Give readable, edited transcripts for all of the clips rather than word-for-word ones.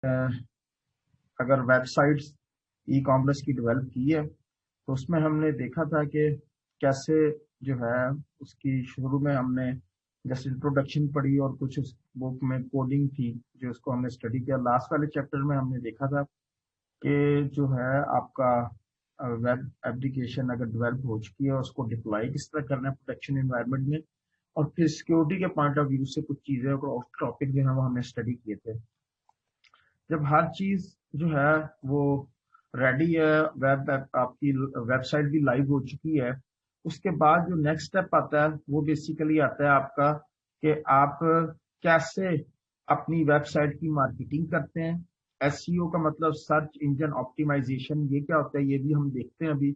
اگر web sites e commerce کی develop کی ہے تو اس میں ہم نے دیکھا تھا کہ کیسے جو ہے اس کی شروع میں ہم نے جیسے انٹروڈکشن پڑھی اور کچھ اس بک میں کوڈنگ تھی جو اس کو ہم نے اسٹڈی کیا. لاسٹ والے چیپٹر میں ہم نے دیکھا تھا کہ جو ہے آپ کا ویب ایپلیکیشن اگر ڈیولپ ہو چکی ہے اس کو ڈپلائی کس طرح کرنا ہے پروڈکشن انوائرمنٹ میں, اور پھر سیکورٹی کے پوائنٹ آف ویو سے کچھ چیزیں اور ٹاپک جو ہیں وہ ہم نے اسٹڈی کیے تھے. جب ہر چیز جو ہے وہ ریڈی ہے, آپ کی ویب سائٹ بھی لائیو ہو چکی ہے, اس کے بعد جو نیکسٹ اسٹیپ آتا ہے وہ بیسیکلی آتا ہے آپ کا کہ آپ کیسے اپنی ویب سائٹ کی مارکیٹنگ کرتے ہیں. ایس سی او کا مطلب سرچ انجن آپٹیمائزیشن, یہ کیا ہوتا ہے یہ بھی ہم دیکھتے ہیں ابھی.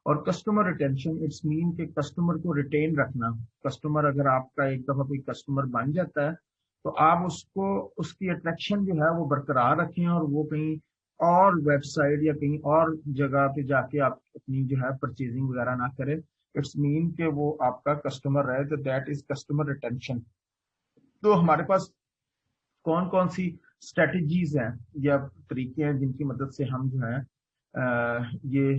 اور کسٹمر ریٹینشن, اٹس مین کہ کسٹمر کو ریٹین رکھنا. کسٹمر اگر آپ کا ایک دفعہ کوئی کسٹمر بن جاتا ہے تو آپ اس کو اس کی اٹریکشن جو ہے وہ برقرار رکھیں اور وہ کہیں اور ویب سائٹ یا کہیں اور جگہ پہ جا کے آپ اپنی جو ہے پرچیزنگ وغیرہ نہ کریں. اٹس مین کہ وہ آپ کا کسٹمر رہے, تو دیٹ از کسٹمر ریٹینشن. تو ہمارے پاس کون کون سی اسٹریٹجیز ہیں یا طریقے ہیں جن کی مدد سے ہم جو ہے یہ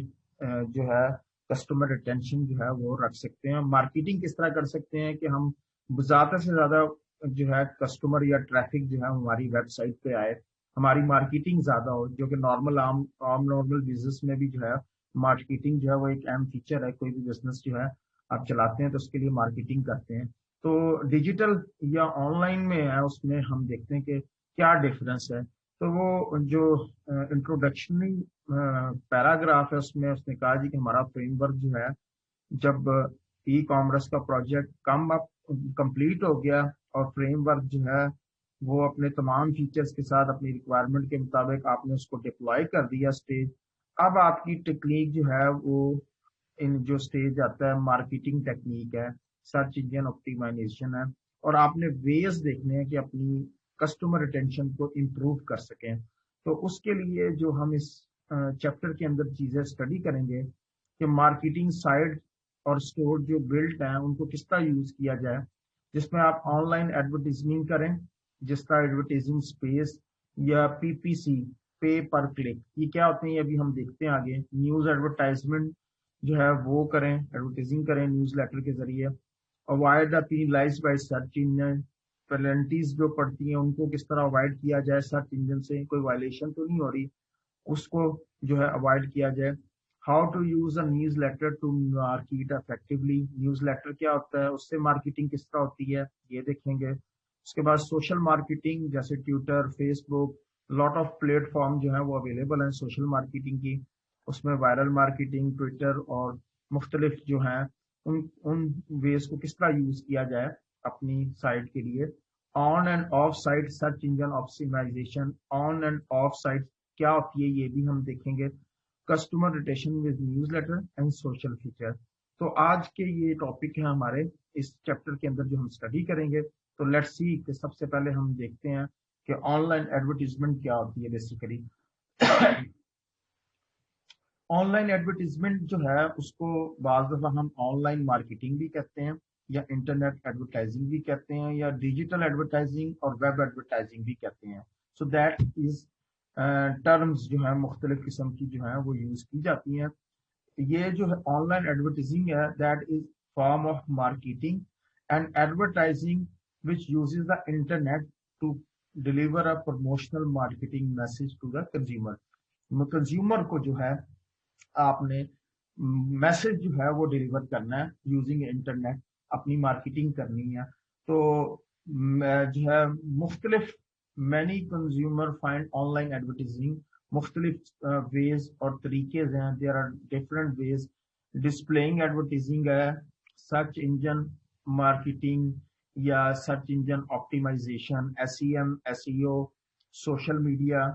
جو ہے کسٹمر ریٹینشن جو ہے وہ رکھ سکتے ہیں. مارکیٹنگ کس طرح کر سکتے ہیں کہ ہم زیادہ سے زیادہ جو ہے کسٹمر یا ٹریفک جو ہے ہماری ویب سائٹ پہ آئے, ہماری مارکیٹنگ زیادہ ہو, جو کہ نارمل عام نارمل بزنس میں بھی جو ہے مارکیٹنگ جو ہے وہ ایک اہم فیچر ہے. کوئی بھی بزنس جو ہے آپ چلاتے ہیں تو اس کے لیے مارکیٹنگ کرتے ہیں. تو ڈیجیٹل یا آن لائن میں ہے اس میں ہم دیکھتے ہیں کہ کیا ڈفرینس ہے. تو وہ جو انٹروڈکشنری پیراگراف ہے اس میں اس نے کہا جی کہ ہمارا فریم ورک جو ہے جب ای کامرس کا پروجیکٹ کمپلیٹ ہو گیا اور فریم ورک جو ہے وہ اپنے تمام فیچرز کے ساتھ اپنی ریکوائرمنٹ کے مطابق آپ نے اس کو ڈپلائی کر دیا اسٹیج, اب آپ کی ٹیکنیک جو ہے وہ ان جو اسٹیج آتا ہے مارکیٹنگ ٹیکنیک ہے, سرچ انجن آپٹیمائزیشن ہے, اور آپ نے ویز دیکھنے ہیں کہ اپنی کسٹمر ریٹینشن کو امپروو کر سکیں. تو اس کے لیے جو ہم اس چیپٹر کے اندر چیزیں اسٹڈی کریں گے کہ مارکیٹنگ سائٹ اور اسٹور جو بلڈ ہیں ان کو کس طرح یوز کیا جائے, جس میں آپ آن لائن ایڈورٹیزمنٹ کریں, جس طرح ایڈورٹیزنگ اسپیس یا پی پی سی پے پر کلک, یہ کیا ہوتے ہیں یہ ابھی ہم دیکھتے ہیں آگے. نیوز ایڈورٹائزمنٹ جو ہے وہ کریں, ایڈورٹیزنگ کریں نیوز لیٹر کے ذریعے. Avoid the penalise by search engine, penalties جو پڑتی ہیں ان کو کس طرح اوائڈ کیا جائے سرچ انجن سے, کوئی وائلیشن تو نہیں ہو رہی, اس کو جو ہے اوائڈ کیا جائے. How to use a newsletter to market effectively, newsletter کیا ہوتا ہے, اس سے مارکیٹنگ کس طرح ہوتی ہے یہ دیکھیں گے. اس کے بعد سوشل مارکیٹنگ جیسے Twitter, Facebook, lot of platform جو ہیں وہ اویلیبل ہیں سوشل مارکیٹنگ کی. اس میں وائرل مارکیٹنگ, ٹویٹر اور مختلف جو ہیں ان ویز کو کس طرح یوز کیا جائے اپنی سائٹ کے لیے. On and off site search engine optimization, on and off site کیا ہوتی ہے یہ بھی ہم دیکھیں گے. Customer retention with newsletter and social feature. تو آج کے یہ ٹاپک ہے ہمارے اس چیپٹر کے اندر جو ہم اسٹڈی کریں گے. تو لیٹ سی کہ سب سے پہلے ہم دیکھتے ہیں کہ آن لائن ایڈورٹیزمنٹ کیا ہوتی ہے. بیسیکلی آن لائن ایڈورٹیزمنٹ جو ہے اس کو بعض دفعہ ہم آن لائن مارکیٹنگ بھی کہتے ہیں یا انٹرنیٹ ایڈورٹائزنگ بھی کہتے ہیں یا ڈیجیٹل ایڈورٹائزنگ اور ویب ایڈورٹائزنگ بھی کہتے ہیں. سو دیٹ از ٹرمز جو ہیں مختلف قسم کی جو ہیں وہ یوز کی جاتی ہیں. یہ جو ہے آن لائن ایڈورٹائزنگ ہے that is form of marketing and advertising which uses the internet to deliver a promotional marketing message to the consumer. Consumer کو جو ہے آپ نے میسج جو ہے وہ ڈیلیور کرنا ہے یوزنگ انٹرنیٹ, اپنی مارکیٹنگ کرنی ہے. تو جو ہے مختلف many consumer find online advertising, مختلف ویز اور طریقے ہیں, there are different ways. Displaying advertising ہے, سرچ انجن مارکیٹنگ یا search engine optimization, S E M, S E O, social media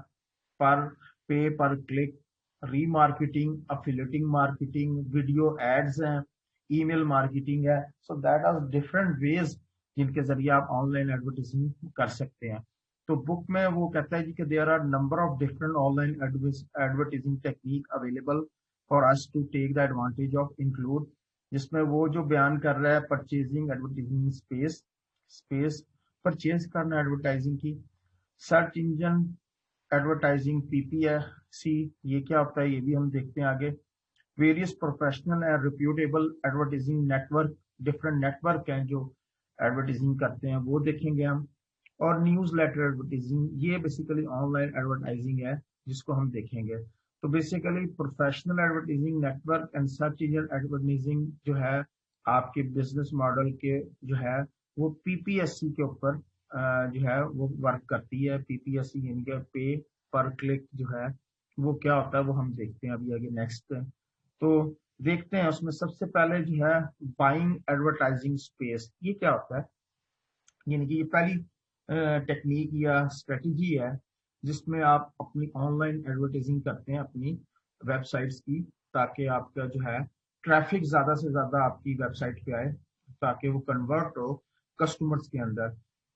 پر pay per click, remarketing, affiliating marketing, video ads ہیں, email marketing ہے. So that are different ways جن کے ذریعے آپ on line ایڈورٹیزنگ کر سکتے ہیں. تو بک میں وہ کہتا ہے جی کہ there are number of different online advertising technique available for us to take the advantage of include, جس میں وہ جو بیان کر رہا ہے پرچیزنگ ایڈورٹیزنگ اسپیس پرچیز کرنا ایڈورٹائزنگ کی, سرچ انجن एडवर्टाइजिंग PPC ये क्या होता है ये भी हम देखते हैं आगे। Various professional and reputable advertising network, different network हैं जो एडवर्टाइजिंग करते हैं वो देखेंगे हम। और न्यूज़ लेटर एडवर्टाइजिंग ये बेसिकली ऑनलाइन एडवर्टाइजिंग है जिसको हम देखेंगे। तो basically professional advertising network and search engine advertising जो है आपके बिजनेस मॉडल के जो है वो PPSC के ऊपर जो है वो वर्क करती है। PPSC यानी कि पे पर क्लिक जो है वो क्या होता है वो हम देखते हैं अभी आगे नेक्स्ट। तो देखते हैं उसमें सबसे पहले जो है बाइंग एडवर्टाइजिंग स्पेस ये क्या होता है। यानी कि ये पहली टेक्निक या स्ट्रेटजी है जिसमें आप अपनी ऑनलाइन एडवर्टाइजिंग करते हैं अपनी वेबसाइट्स की, ताकि आपका जो है ट्रैफिक ज्यादा से ज्यादा आपकी वेबसाइट पे आए ताकि वो कन्वर्ट हो कस्टमर्स के अंदर।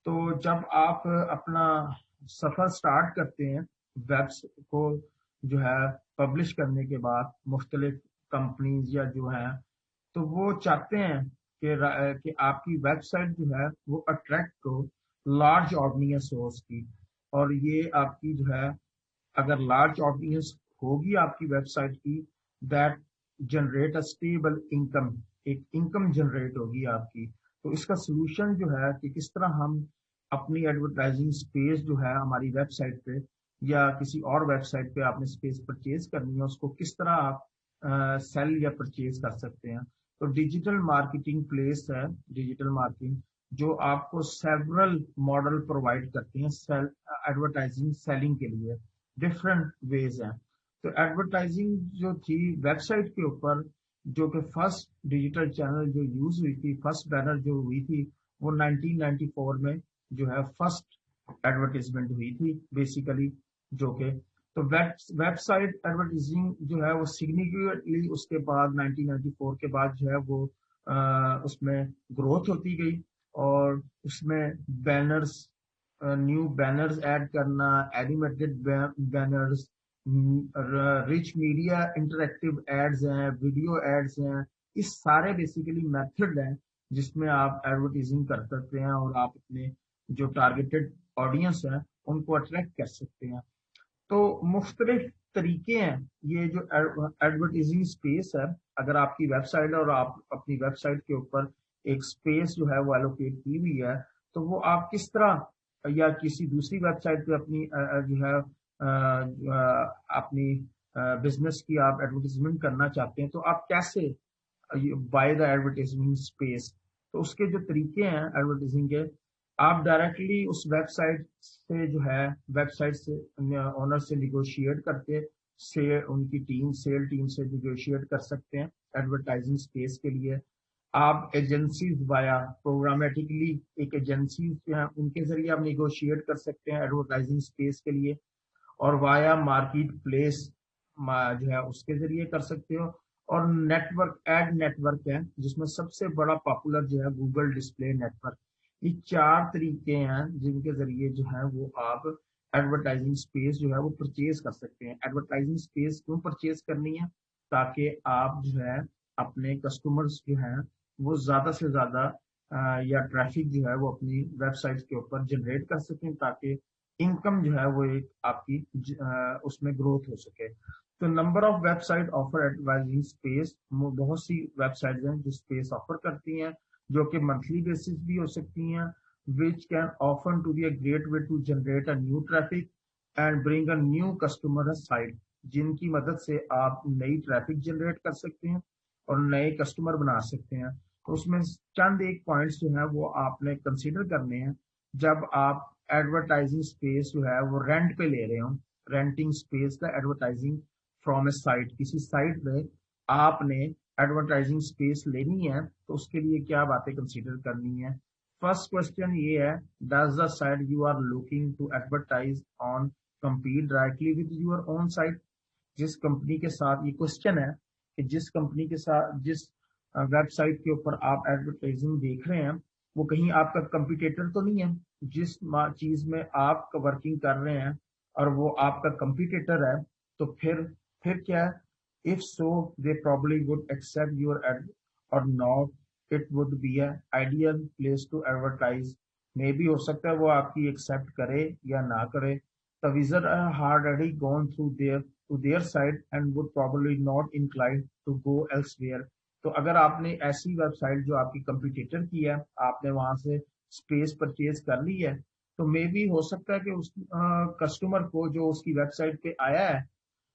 तो जब आप अपना सफर स्टार्ट करते हैं वेब्स को जो है पब्लिश करने के बाद मुख्तलिफ कंपनीज या जो है तो वो चाहते हैं कि आपकी वेबसाइट जो है वो अट्रैक्ट करो लार्ज ऑडियंस हो उसकी। और ये आपकी जो है अगर लार्ज ऑडियंस होगी आपकी वेबसाइट की, that generate a stable income, एक इनकम जनरेट होगी आपकी। तो इसका सोल्यूशन जो है कि किस तरह हम अपनी एडवर्टाइजिंग स्पेस जो है हमारी वेबसाइट पे या किसी और वेबसाइट पे आपने स्पेस परचेज करनी है उसको किस तरह आप सेल या परचेज कर सकते हैं। तो डिजिटल मार्केटिंग प्लेस है, डिजिटल मार्केटिंग जो आपको सेवरल मॉडल प्रोवाइड करते हैं सेल एडवर्टाइजिंग सेलिंग के लिए, डिफरेंट वेज हैं। तो एडवर्टाइजिंग जो थी वेबसाइट के ऊपर जो कि फर्स्ट डिजिटल चैनल जो यूज हुई थी, फर्स्ट बैनर जो हुई थी वो 1994 में जो है फर्स्ट एडवर्टीजमेंट हुई थी बेसिकली। जो कि तो वेबसाइट एडवर्टाइजिंग जो है वो सिग्निफिकेंटली उसके बाद 1994 के बाद जो है वो उसमें ग्रोथ होती गई। और उसमें बैनर्स, न्यू बैनर्स ऐड करना, animated banners, rich media interactive ads हैं, वीडियो एड्स हैं, इस सारे बेसिकली मेथड हैं जिसमें आप एडवर्टाइजिंग कर सकते हैं और आप अपने जो टारगेटेड ऑडियंस है उनको अट्रैक्ट कर सकते हैं। तो मुख्तलिफ तरीके हैं ये जो एडवर्टाइजिंग स्पेस है। अगर आपकी वेबसाइट है और आप अपनी वेबसाइट के ऊपर एक स्पेस जो है वो एलोकेट की हुई है तो वो आप किस तरह या किसी दूसरी वेबसाइट पे अपनी जो है अपनी बिजनेस की आप एडवर्टाइजमेंट करना चाहते हैं तो आप कैसे बाय द एडवर्टाइजमेंट स्पेस। तो उसके जो तरीके हैं एडवर्टाइजिंग के, आप डायरेक्टली उस वेबसाइट से जो है वेबसाइट से ओनर से निगोशिएट करके से उनकी टीम सेल टीम से निगोशिएट कर सकते हैं एडवर्टाइजिंग स्पेस के लिए। आप एजेंसीज वाया प्रोग्रामेटिकली एक एजेंसी जो है उनके जरिए आप निगोशिएट कर सकते हैं एडवर्टाइजिंग स्पेस के लिए। और वाया मार्केट प्लेस जो है उसके जरिए कर सकते हो। और नेटवर्क एड नेटवर्क है जिसमें सबसे बड़ा पॉपुलर जो है गूगल डिस्प्ले नेटवर्क। ये चार तरीके हैं जिनके जरिए जो है वो आप एडवर्टाइजिंग स्पेस जो है वो परचेज कर सकते हैं। एडवर्टाइजिंग स्पेस क्यों परचेज करनी है, ताकि आप जो है अपने कस्टमर्स जो है वो ज्यादा से ज्यादा या ट्रैफिक जो है वो अपनी वेबसाइट के ऊपर जनरेट कर सकें ताकि इनकम जो है वो एक आपकी उसमें ग्रोथ हो सके। तो number of website offer advertising space, बहुत सी वेबसाइट हैं जो स्पेस ऑफर करती हैं जो कि मंथली बेसिस भी हो सकती हैं, which can often to be a great way to generate a new traffic and bring a new customer site, जिनकी मदद से आप नई ट्रैफिक जनरेट कर सकते हैं और नए कस्टमर बना सकते हैं। तो उसमें चंद एक पॉइंट्स जो है वो आपने कंसीडर करने हैं जब आप एडवर्टाइजिंग स्पेस जो है वो रेंट पे ले रहे हो। रेंटिंग स्पेस का एडवर्टाइजिंग फ्रॉम ए साइट, किसी साइट पे आपने एडवर्टाइजिंग स्पेस लेनी है तो उसके लिए क्या बातें कंसीडर करनी है। फर्स्ट क्वेश्चन ये है, does the site you are looking to advertise on compete directly with your own site. जिस कंपनी के साथ, ये क्वेश्चन है कि जिस कंपनी के साथ जिस वेबसाइट के ऊपर आप एडवर्टाइजिंग देख रहे हैं वो कहीं आपका कंपिटेटर तो नहीं है। जिस चीज में आप वर्किंग कर रहे हैं और वो आपका कंपिटेटर है तो फिर क्या है, if so they probably would accept your ad or not it would be a ideal place to advertise। मे भी हो सकता है वो आपकी एक्सेप्ट करे या ना करे, the visitor had already gone through their site and would probably not inclined to go elsewhere. तो अगर आपने ऐसी वेबसाइट जो आपकी कंपटीटर की है, आपने वहां से स्पेस परचेज कर ली है, तो मे बी हो सकता है कि उस कस्टमर को जो उसकी वेबसाइट पे आया है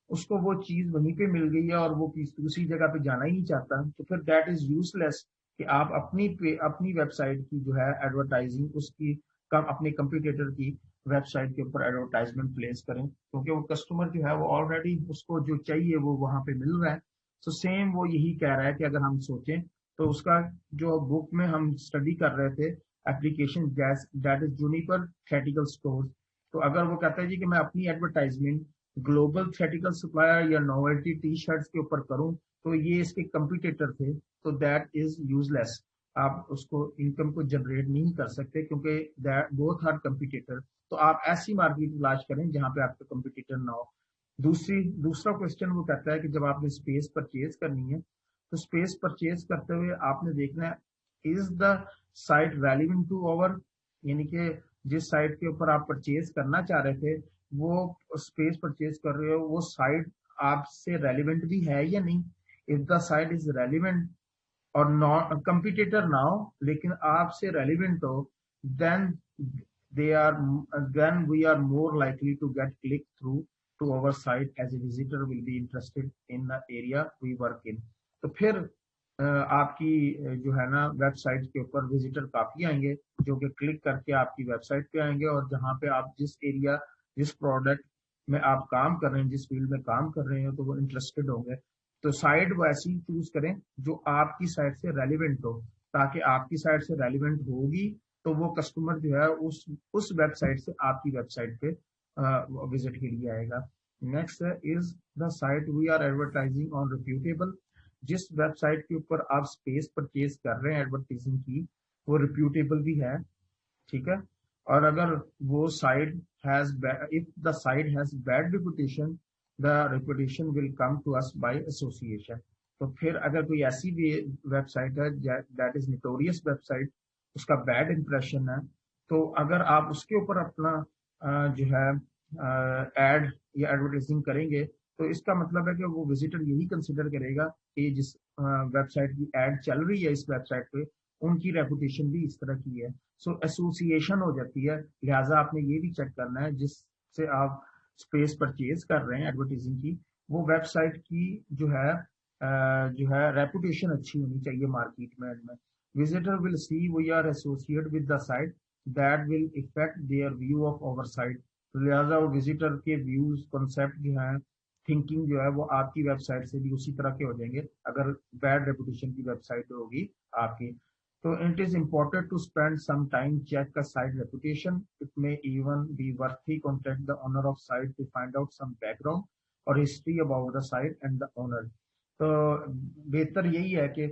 उसको वो चीज वहीं पे मिल गई है और वो दूसरी जगह पे जाना ही नहीं चाहता, तो फिर दैट इज यूजलेस कि आप अपनी वेबसाइट की जो है एडवर्टाइजिंग उसकी अपने कंप्यूटर की वेबसाइट के ऊपर एडवर्टाइजमेंट प्लेस करें, क्योंकि वो कस्टमर जो है वो ऑलरेडी उसको जो चाहिए वो वहां पे मिल रहा है। सो सेम वो यही कह रहा है कि अगर हम सोचें तो उसका जो बुक में हम स्टडी कर रहे थे application that is Juniper थेटिकल store, तो अगर वो कहता है जी कि मैं अपनी एडवर्टाइजमेंट ग्लोबल थेटिकल सप्लायर या नोवेल्टी टी शर्ट्स के ऊपर करूं, तो ये इसके कंपटीटर थे, तो दैट इज यूजलेस। आप उसको इनकम को जनरेट नहीं कर सकते क्योंकि बोथ आर कंपटीटर। तो आप ऐसी मार्केट तलाश करें जहां पे आपका कंपटीटर ना हो। दूसरा क्वेश्चन वो कहता है कि जब आपने स्पेस परचेज करनी है तो स्पेस परचेज करते हुए आपने देखना है is the site relevant to over, यानी कि जिस साइट के ऊपर आप परचेज करना चाह रहे थे वो स्पेस परचेज कर रहे हो वो साइट आपसे रेलिवेंट भी है या नहीं। If the site is relevant और नॉट कंपिटिटर ना हो लेकिन आपसे रेलिवेंट हो, then they are then we are more likely to get click through to our site as a visitor will be interested in the area we work in। तो फिर आपकी जो है ना वेबसाइट के ऊपर विजिटर काफी आएंगे जो कि क्लिक करके आपकी वेबसाइट पे आएंगे और जहां पे आप जिस प्रोडक्ट में आप काम कर रहे हैं, जिस फील्ड में काम कर रहे हैं, तो वो इंटरेस्टेड होंगे। तो साइट वो ऐसी चूज करें जो आपकी साइट से रेलिवेंट हो, ताकि आपकी साइट से रेलिवेंट होगी तो वो कस्टमर जो है उस वेबसाइट से आपकी वेबसाइट पे विजिट के लिए आएगा। नेक्स्ट है is the site we are advertising on reputable, जिस वेबसाइट के ऊपर आप स्पेस परचेज कर रहे हैं एडवर्टाइजिंग की वो रिप्यूटेबल भी है, ठीक है। और अगर वो site has if the site has bad reputation the reputation will come to us by association. तो फिर अगर कोई ऐसी भी वेबसाइट है दैट इज नोटोरियस वेबसाइट, उसका बैड इंप्रेशन है, तो अगर आप उसके ऊपर अपना जो है एड या एडवर्टाइजिंग करेंगे तो इसका मतलब है कि वो विजिटर यही कंसिडर करेगा कि जिस वेबसाइट की एड चल रही है इस वेबसाइट पे उनकी रेपुटेशन भी इस तरह की है। सो एसोसिएशन हो जाती है। लिहाजा आपने ये भी चेक करना है जिससे आप स्पेस परचेज कर रहे हैं एडवर्टाइजिंग की, वो वेबसाइट की जो है रेपुटेशन अच्छी होनी चाहिए मार्केट में। Visitor will see we are associated with the site that will affect their view of our site। तो लिहाजा वो विजिटर के व्यूज कॉन्सेप्ट जो है थिंकिंग जो है वो आपकी वेबसाइट से भी उसी तरह के हो जाएंगे अगर बैड रेपुटेशन की वेबसाइट होगी आपकी। तो it is important to spend some time check का site reputation, it may even be worthy contact the owner of site to find out some background और history about the site and the owner. तो बेहतर यही है कि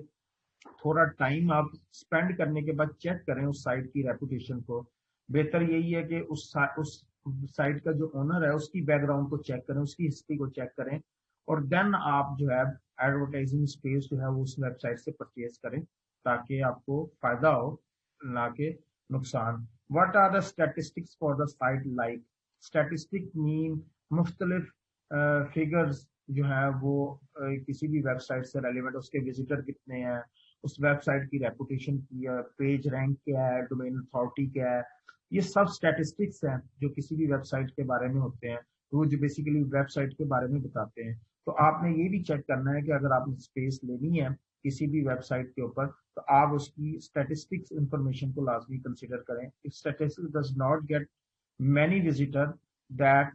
थोड़ा time आप spend करने के बाद चेक करें उस साइट की रेपुटेशन को। बेहतर यही है कि उस साइट का जो ओनर है उसकी बैकग्राउंड को चेक करें, उसकी हिस्ट्री को चेक करें और देन आप जो है एडवर्टाइजिंग स्पेस जो है वो उस वेबसाइट से परचेज करें ताकि आपको फायदा हो ना कि नुकसान। What are the statistics for the site like, statistic mean मुख्तलिफ फिगर्स जो है वो किसी भी वेबसाइट से रेलिवेंट, उसके विजिटर कितने हैं, उस वेबसाइट की रेपुटेशन की है, पेज रैंक क्या है, डोमेन अथॉरिटी क्या है, ये सब स्टैटिस्टिक्स हैं जो किसी भी वेबसाइट के बारे में होते हैं, तो वो जो बेसिकली वेबसाइट के बारे में बताते हैं। तो आपने ये भी चेक करना है कि अगर आपने स्पेस लेनी है किसी भी वेबसाइट के ऊपर तो आप उसकी स्टैटिस्टिक्स इंफॉर्मेशन को लाजमी कंसिडर करें। If statistics does not get many visitor that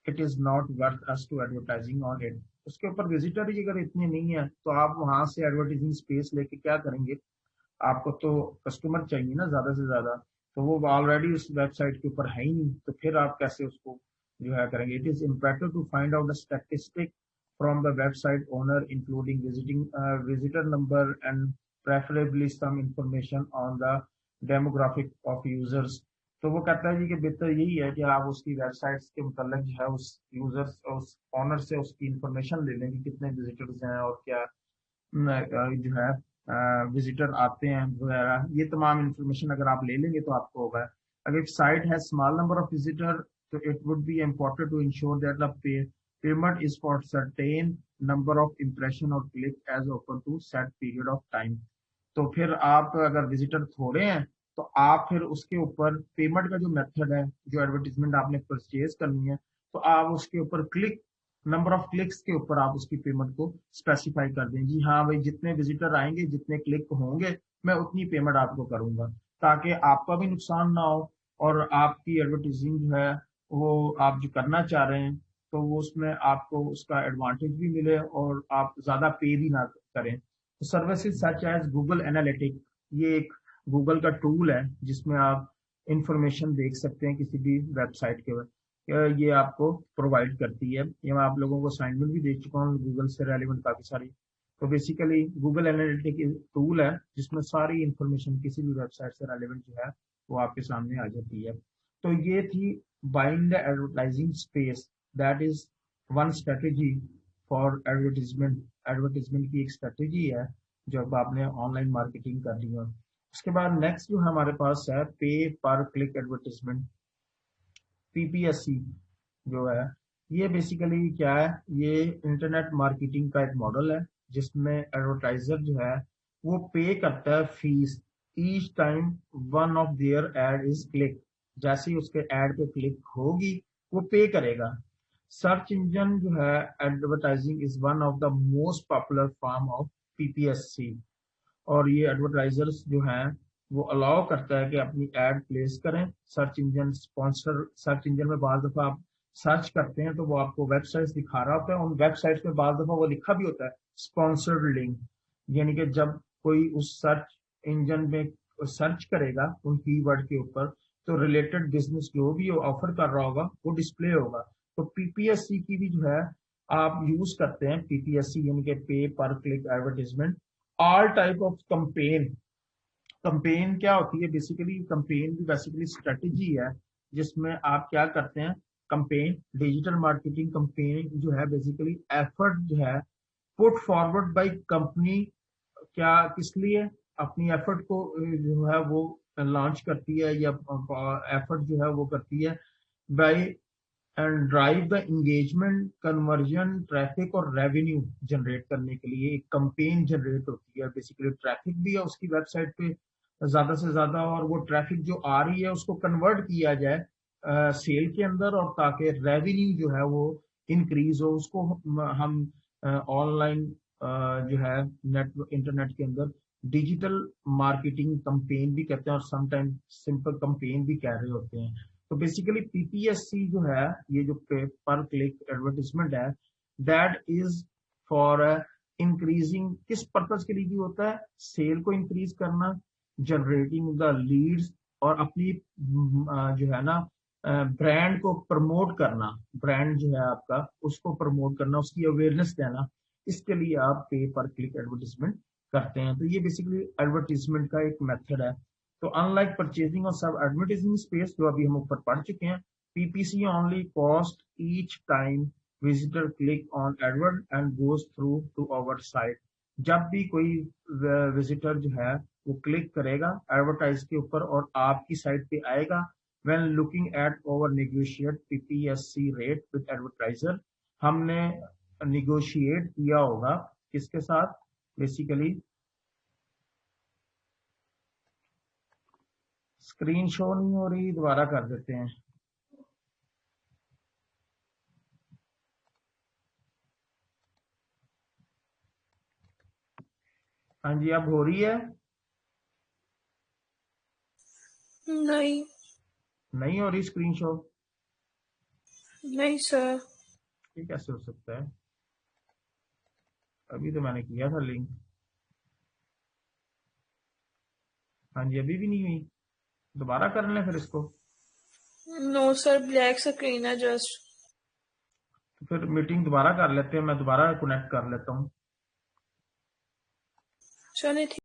it is not worth us to advertising on it. उसके ऊपर विजिटर ही अगर इतने नहीं है तो आप वहां से एडवर्टाइजिंग स्पेस लेके क्या करेंगे, आपको तो कस्टमर चाहिए ना ज्यादा से ज्यादा, तो वो ऑलरेडी उस वेबसाइट के ऊपर है ही नहीं, तो फिर आप कैसे उसको जो है करेंगे। It is imperative to find out the statistic from the website owner including visitor number and preferably some information on the demographic of users. तो वो कहता है जी कि बेहतर यही है कि आप उसकी वेबसाइट्स के मुतल्लिक जो है उस यूजर्स उस ऑनर से उसकी इंफॉर्मेशन ले लें कि कितने विजिटर्स हैं और क्या जो है विजिटर आते हैं वगैरह, ये तमाम इंफॉर्मेशन अगर आप ले लेंगे तो आपको होगा। अगर साइट है small number of visitor So it would be important to ensure that the payment is for certain number of impression or click as open to set period of time. तो फिर आप अगर विजिटर थोड़े हैं तो आप फिर उसके ऊपर पेमेंट का जो मेथड है, जो एडवर्टीजमेंट आपने परचेज करनी है, तो आप उसके ऊपर क्लिक नंबर ऑफ क्लिक्स के ऊपर आप उसकी पेमेंट को स्पेसिफाई कर दें। जी हाँ भाई, जितने विजिटर आएंगे, जितने क्लिक होंगे, मैं उतनी पेमेंट आपको करूंगा, ताकि आपका भी नुकसान ना हो और आपकी एडवर्टीजिंग जो है वो आप जो करना चाह रहे हैं तो वो उसमें आपको उसका एडवांटेज भी मिले और आप ज्यादा पे भी ना करें। तो services such as Google analytic, ये एक गूगल का टूल है जिसमें आप इंफॉर्मेशन देख सकते हैं किसी भी वेबसाइट के, ये आपको प्रोवाइड करती है। ये मैं आप लोगों को असाइनमेंट भी दे चुका हूँ, गूगल से रेलिवेंट काफी सारी। तो बेसिकली गूगल एनालिटिक टूल है जिसमें सारी इंफॉर्मेशन किसी भी वेबसाइट से रेलिवेंट जो है वो आपके सामने आ जाती है। तो ये थी buying the advertising space, that is one strategy for advertisement. Advertisement की एक स्ट्रेटेजी है जब आपने ऑनलाइन मार्केटिंग कर ली है। उसके बाद नेक्स्ट जो हमारे पास है पे पर क्लिक एडवर्टीजमेंट, पीपीएससी जो है, ये बेसिकली क्या है, ये इंटरनेट मार्केटिंग का एक मॉडल है जिसमें एडवर्टाइजर जो है वो पे करता है fees each time one of their ad is click. जैसे ही उसके एड पे क्लिक होगी वो पे करेगा। सर्च इंजन जो है advertising is one of the most popular form of PPSC, और ये एडवर्टाइजर्स जो हैं वो अलाउ करता है कि अपनी एड प्लेस करें। Search engine sponsor, search engine में बार दफा आप सर्च करते हैं तो वो आपको वेबसाइट्स दिखा रहा होता है, उन वेबसाइट्स में बार दफा वो लिखा भी होता है स्पॉन्सर्ड लिंक, यानी कि जब कोई उस सर्च इंजन में सर्च करेगा उन कीवर्ड के ऊपर तो रिलेटेड बिजनेस जो भी वो ऑफर कर रहा होगा वो डिस्प्ले होगा। तो पीपीएससी की भी जो है आप यूज करते हैं, पीपीएससी यानी कि पे पर click advertisement. All type of campaign, campaign क्या होती है, बेसिकली कंपेन भी बेसिकली स्ट्रेटेजी है जिसमें आप क्या करते हैं, कंपेन डिजिटल मार्केटिंग कंपेन जो है बेसिकली एफर्ट जो है पुट फॉरवर्ड बाय कंपनी, क्या किस लिए अपनी एफर्ट को जो है वो लॉन्च करती है या एफर्ट जो है वो करती है buy and drive the engagement, conversion, traffic और रेवेन्यू जनरेट करने के लिए एक कंपेन जनरेट होती है। बेसिकली ट्रैफिक भी है उसकी वेबसाइट पे ज्यादा से ज्यादा, और वो ट्रैफिक जो आ रही है उसको कन्वर्ट किया जाए सेल के अंदर, और ताकि रेवेन्यू जो है वो इंक्रीज हो। उसको हम ऑनलाइन जो है नेट इंटरनेट के अंदर डिजिटल मार्केटिंग कंपेन भी कहते हैं और समटाइम सिंपल कंपेन भी कह रहे होते हैं। तो बेसिकली पीपीएससी जो है, ये जो पर क्लिक एडवर्टीजमेंट है, दैट इज फॉर इंक्रीजिंग, किस पर्पज के लिए भी होता है, सेल को इंक्रीज करना, जनरेटिंग द लीड्स, और अपनी जो है ना ब्रांड को प्रमोट करना, ब्रांड जो है आपका उसको प्रमोट करना, उसकी अवेयरनेस देना, इसके लिए आप पे पर क्लिक एडवर्टीजमेंट करते हैं। तो ये बेसिकली एडवर्टीजमेंट का एक मेथड है। तो अनलाइक परचेजिंग और सब एडवर्टाइजिंग स्पेस जो अभी हम ऊपर पढ़ चुके हैं, PPC only cost each time visitor click on AdWords and goes through to our site. जब भी कोई विजिटर जो है वो क्लिक करेगा एडवर्टाइज के ऊपर और आपकी साइट पे आएगा, when looking at over negotiate PPSC rate with advertiser, हमने निगोशिएट किया होगा किसके साथ, बेसिकली स्क्रीन शो नहीं हो रही, दोबारा कर देते हैं। हाँ जी, अब हो रही है? नहीं, नहीं हो रही स्क्रीन शो? नहीं सर। ये कैसे हो सकता है? अभी तो मैंने किया था लिंक। हाँ जी, अभी भी नहीं हुई, दोबारा कर लें फिर इसको। नो सर, ब्लैक स्क्रीन है जस्ट। तो फिर मीटिंग दोबारा कर लेते हैं, मैं दोबारा कनेक्ट कर लेता हूँ। चलिए।